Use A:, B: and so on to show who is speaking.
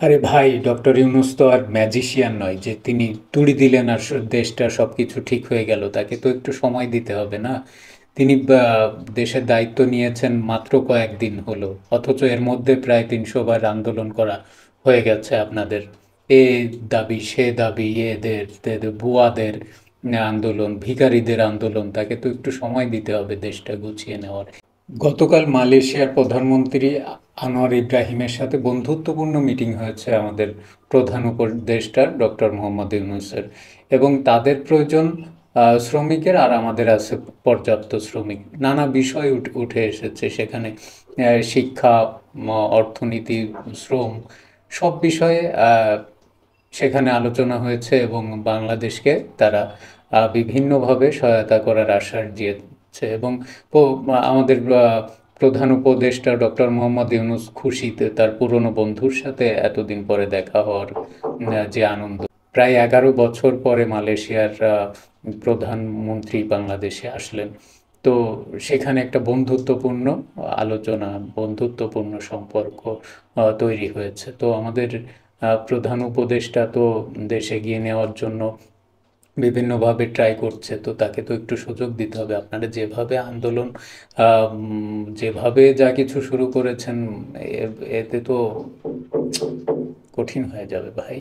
A: আরে ভাই, ডক্টর ইউনূস তো আর ম্যাজিশিয়ান নয় যে তিনি তুড়ি দিলেন আর দেশটা সবকিছু ঠিক হয়ে গেল। তাকে তো একটু সময় দিতে হবে না? তিনি দেশের দায়িত্ব নিয়েছেন মাত্র কয়েকদিন হলো, অথচ এর মধ্যে প্রায় ৩০০ বার আন্দোলন করা হয়ে গেছে আপনাদের। এ দাবি সে দাবি, ভুয়াদের আন্দোলন, ভিখারিদের আন্দোলন। তাকে তো একটু সময় দিতে হবে দেশটা গুছিয়ে নেওয়ার। গতকাল মালয়েশিয়ার প্রধানমন্ত্রী আনোয়ার ইব্রাহিমের সাথে বন্ধুত্বপূর্ণ মিটিং হয়েছে আমাদের প্রধান উপদেষ্টা ডক্টর মোহাম্মদ ইউনূসের। এবং তাদের প্রয়োজন শ্রমিকের, আর আমাদের আছে পর্যাপ্ত শ্রমিক। নানা বিষয় উঠে এসেছে সেখানে। শিক্ষা, অর্থনীতি, শ্রম, সব বিষয়ে সেখানে আলোচনা হয়েছে এবং বাংলাদেশকে তারা বিভিন্নভাবে সহায়তা করার আশ্বাস দিয়েছে। এবং আমাদের প্রধান উপদেষ্টা ডক্টর মোহাম্মদ ইউনূস খুশিতে তার পুরনো বন্ধুর সাথে এতদিন পরে দেখা হওয়ার যে আনন্দ। প্রায় 11 বছর পরে মালয়েশিয়ার প্রধানমন্ত্রী বাংলাদেশে আসলেন। তো সেখানে একটা বন্ধুত্বপূর্ণ আলোচনা, বন্ধুত্বপূর্ণ সম্পর্ক তৈরি হয়েছে। তো আমাদের প্রধান উপদেষ্টা তো দেশে এগিয়ে নেওয়ার জন্য বিভিন্নভাবে ট্রাই করছে। তো তাকে তো একটু সুযোগ দিতে হবে। আপনারা যেভাবে আন্দোলন, যেভাবে যা কিছু শুরু করেছেন, এতে তো কঠিন হয়ে যাবে ভাই।